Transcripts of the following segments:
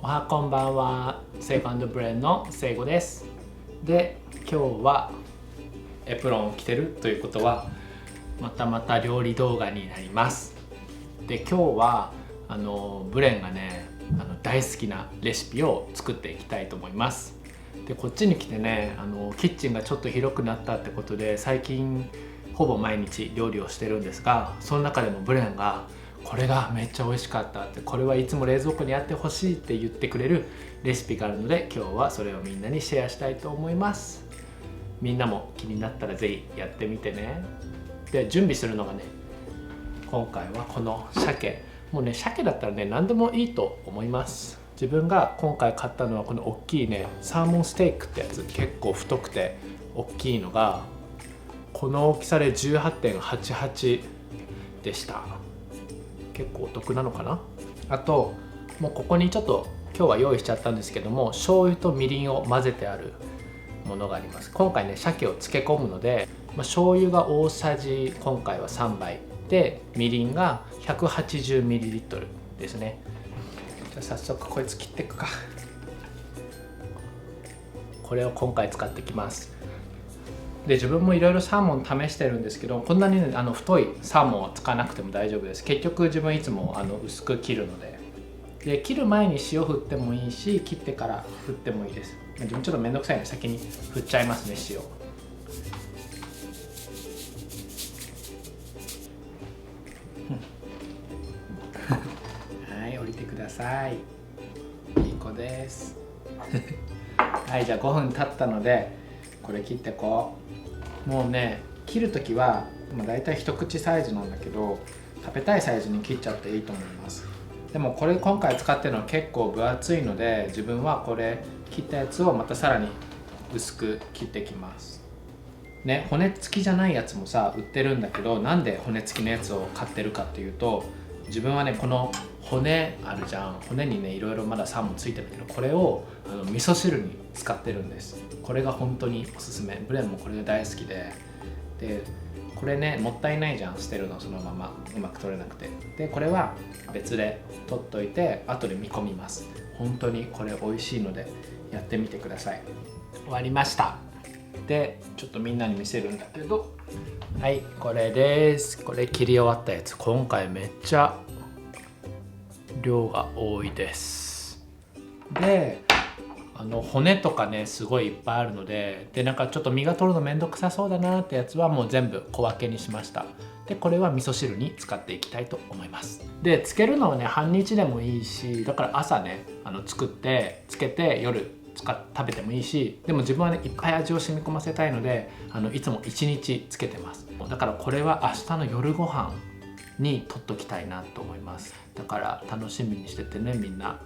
おはこんばんは。セイコ&ブレンのセイゴです。で、今日はエプロンを着てるということはまた料理動画になります。で、今日はブレンがね大好きなレシピを作っていきたいと思います。で、こっちに来てねキッチンがちょっと広くなったってことで最近ほぼ毎日料理をしてるんですが、その中でもブレンがこれがめっちゃ美味しかったって、これはいつも冷蔵庫にあってほしいって言ってくれるレシピがあるので、今日はそれをみんなにシェアしたいと思います。みんなも気になったらぜひやってみてね。で、準備するのがね、今回はこの鮭。もうね、鮭だったらね何でもいいと思います。自分が今回買ったのはこの大きいねサーモンステークってやつ、結構太くて大きいのがこの大きさで 18.88 でした。結構お得なのかな。あともうここにちょっと今日は用意しちゃったんですけども、醤油とみりんを混ぜてあるものがあります。今回ね鮭を漬け込むので、醤油が大さじ今回は3杯で、みりんが 180ml ですね。じゃあ早速こいつ切っていくか。これを今回使ってきます。で、自分もいろいろサーモン試してるんですけど、こんなに、ね、太いサーモンを使わなくても大丈夫です。結局自分いつも薄く切るので。で、切る前に塩振ってもいいし、切ってから振ってもいいです。自分ちょっとめんどくさいので先に振っちゃいますね、塩。はい、降りてください。いい子です。はい、じゃあ5分経ったのでこれ切ってこう。もうね、切るときはだいたい一口サイズなんだけど、食べたいサイズに切っちゃっていいと思います。でもこれ今回使ってるのは結構分厚いので、自分はこれ切ったやつをまたさらに薄く切ってきますね。骨付きじゃないやつもさ売ってるんだけど、なんで骨付きのやつを買ってるかっていうと、自分はねこの骨あるじゃん、骨にねいろいろまだサーモンついてるけど、これを味噌汁に使ってるんです。これが本当におすすめ。ブレンもこれが大好きで、これねもったいないじゃん、捨てるのそのままうまく取れなくて。で、これは別で取っといて後で煮込みます。本当にこれ美味しいのでやってみてください。終わりました。で、ちょっとみんなに見せるんだけど、はい、これです。これ切り終わったやつ。今回めっちゃ量が多いです。で、骨とかねすごいいっぱいあるので、なんかちょっと身が取るのめんどくさそうだなってやつはもう全部小分けにしました。で、これは味噌汁に使っていきたいと思います。で、漬けるのはね半日でもいいし、だから朝ね作って漬けて夜食べてもいいし、でも自分はねいっぱい味を染み込ませたいのでいつも1日漬けてます。だからこれは明日の夜ご飯に取っときたいなと思います。だから楽しみにしててね、みんな。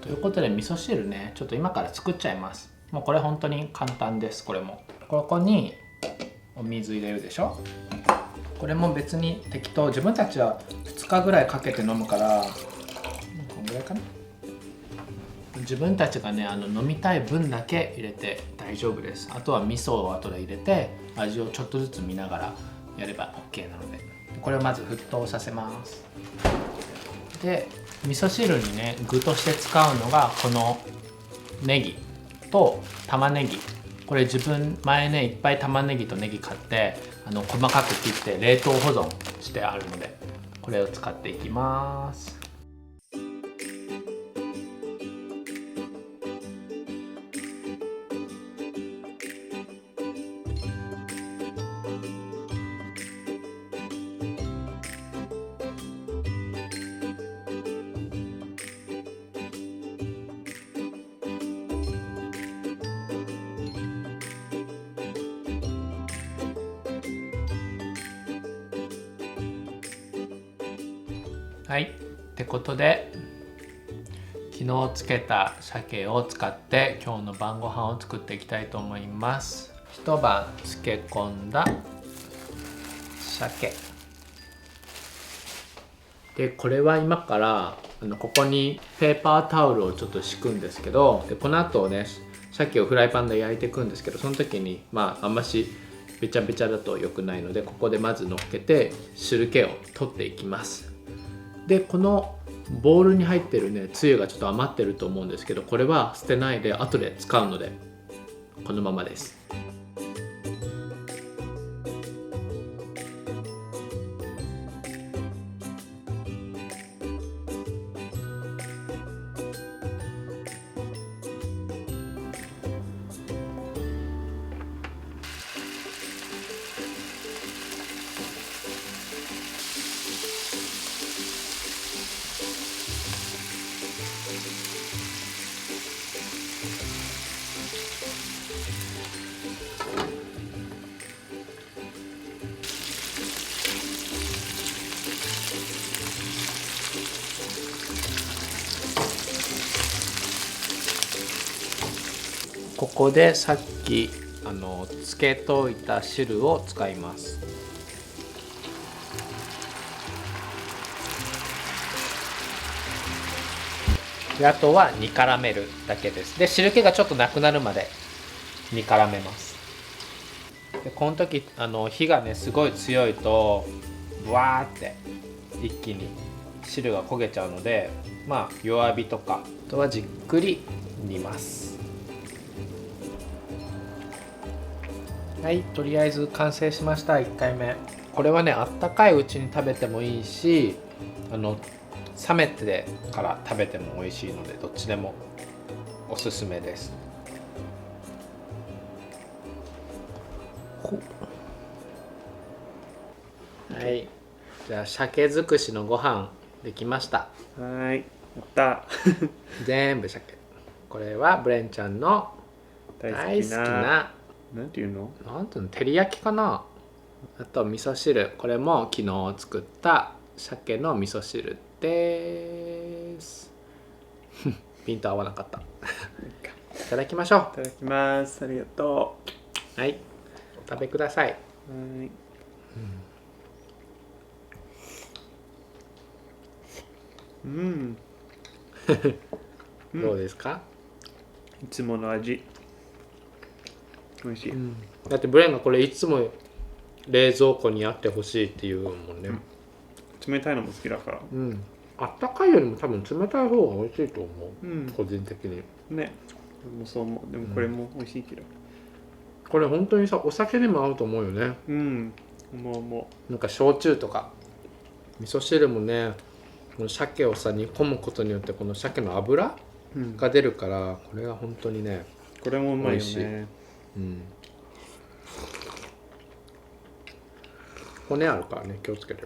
ということで味噌汁ねちょっと今から作っちゃいます。もうこれ本当に簡単です。これもここにお水入れるでしょ。これも別に適当、自分たちは2日ぐらいかけて飲むから、こんぐらいかな。自分たちがね飲みたい分だけ入れて大丈夫です。あとは味噌を後で入れて味をちょっとずつ見ながらやれば OK なので、これをまず沸騰させます。で、味噌汁にね具として使うのがこのネギと玉ねぎ。これ自分前ねいっぱい玉ねぎとネギ買って細かく切って冷凍保存してあるので、これを使っていきます。はい、ってことで昨日漬けた鮭を使って今日の晩ご飯を作っていきたいと思います。一晩漬け込んだ鮭で、これは今からここにペーパータオルをちょっと敷くんですけど、でこの後ね鮭をフライパンで焼いていくんですけど、その時にあんましべちゃべちゃだと良くないので、ここでまず乗っけて汁気を取っていきます。でこのボウルに入ってるねつゆがちょっと余ってると思うんですけど、これは捨てないで後で使うのでこのままです。ここでさっきつけといた汁を使います。であとは煮絡めるだけです。で汁気がちょっとなくなるまで煮絡めます。でこの時火がねすごい強いとブワーって一気に汁が焦げちゃうので、弱火とかあとはじっくり煮ます。はい、とりあえず完成しました。1回目。これはねあったかいうちに食べてもいいし、冷めてから食べても美味しいので、どっちでもおすすめです。はい、じゃあ鮭尽くしのご飯できました。はい、やった全部鮭。これはブレンちゃんの大好きななんていうの？なんていうの、照り焼きかな。あと味噌汁、これも昨日作った鮭の味噌汁です。ピンと合わなかった。いただきましょいただきます。ありがとう。はい、お食べください。はい。どうですか？いつもの味。美味しい。だってブレンがこれいつも冷蔵庫にあってほしいっていうもんね。冷たいのも好きだから。あったかいよりも多分冷たい方が美味しいと思う。個人的に。ね。もうそう思う。でもこれも美味しいけど。これ本当にさ、お酒にも合うと思うよね。もなんか焼酎とか味噌汁もね、この鮭をさ煮込むことによってこの鮭の脂が出るから、これが本当にね、これもうまいよね。骨あるからね、気をつけて。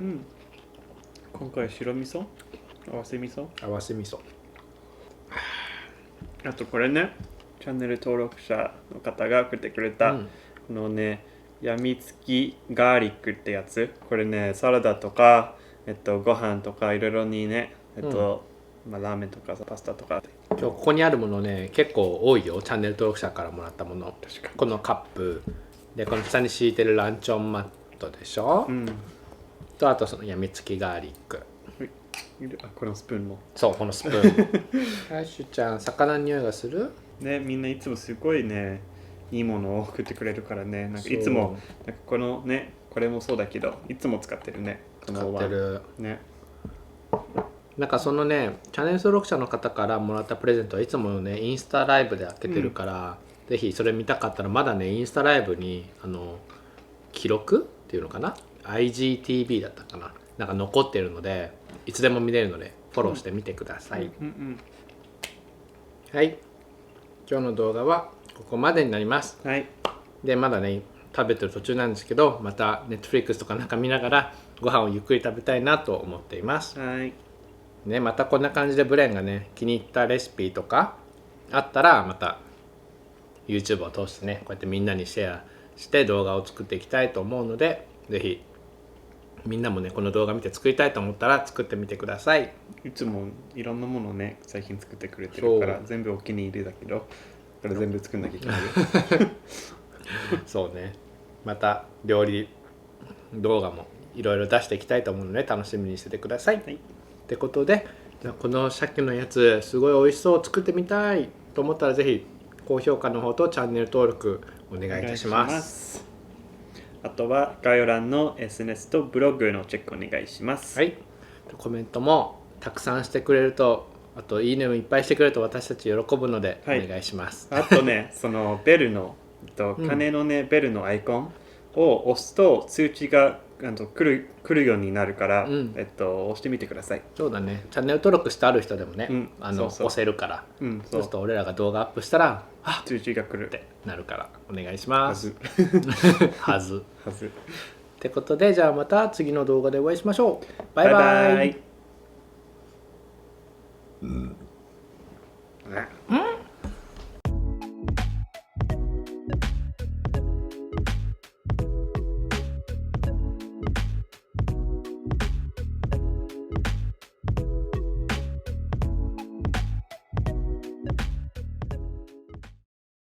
今回白味噌、合わせ味噌、あとこれね、チャンネル登録者の方が送ってくれた、このねやみつきガーリックってやつ。これねサラダとかご飯とかいろいろにねラーメンとかパスタとか。今日ここにあるものね結構多いよ。チャンネル登録者からもらったもの。このカップで、この下に敷いてるランチョンマットでしょ、とあとそのやみつきガーリック。このスプーンも。そう、このスプーン。はい、シュちゃん、魚の匂いがするね。みんないつもすごいねいいものを送ってくれるからね。なんかいつもなんかこのね、これもそうだけどいつも使ってるね。使ってるね。なんかそのねチャンネル登録者の方からもらったプレゼントはいつもねインスタライブで開けてるから、ぜひそれ見たかったらまだねインスタライブに記録っていうのかな、 IGTV だったかな、なんか残ってるのでいつでも見れるのでフォローしてみてください。はい、今日の動画はここまでになります。でまだね食べてる途中なんですけど、また Netflix とかなんか見ながらご飯をゆっくり食べたいなと思っています。ね、またこんな感じでブレンがね気に入ったレシピとかあったらまた YouTube を通してねこうやってみんなにシェアして動画を作っていきたいと思うので、ぜひみんなもねこの動画見て作りたいと思ったら作ってみてください。いつもいろんなものね最近作ってくれてるから全部お気に入りだけど、これ全部作んなきゃいけないよ。そうね、また料理動画もいろいろ出していきたいと思うので楽しみにしててください。ってことで、じゃあこの鮭のやつすごい美味しそう、作ってみたいと思ったらぜひ高評価の方とチャンネル登録お願いいたします。あとは概要欄の SNS とブログのチェックお願いします。はい、コメントもたくさんしてくれると、あといいねもいっぱいしてくれると私たち喜ぶのでお願いします。あとね、そのベルの鐘のね、ベルのアイコンを押すと通知が来るようになるから、押してみてください。そうだね、チャンネル登録してある人でもね、そう押せるから、そうすると俺らが動画アップしたら通知が来るってなるからお願いします。はずってことで、じゃあまた次の動画でお会いしましょう。バイバイ。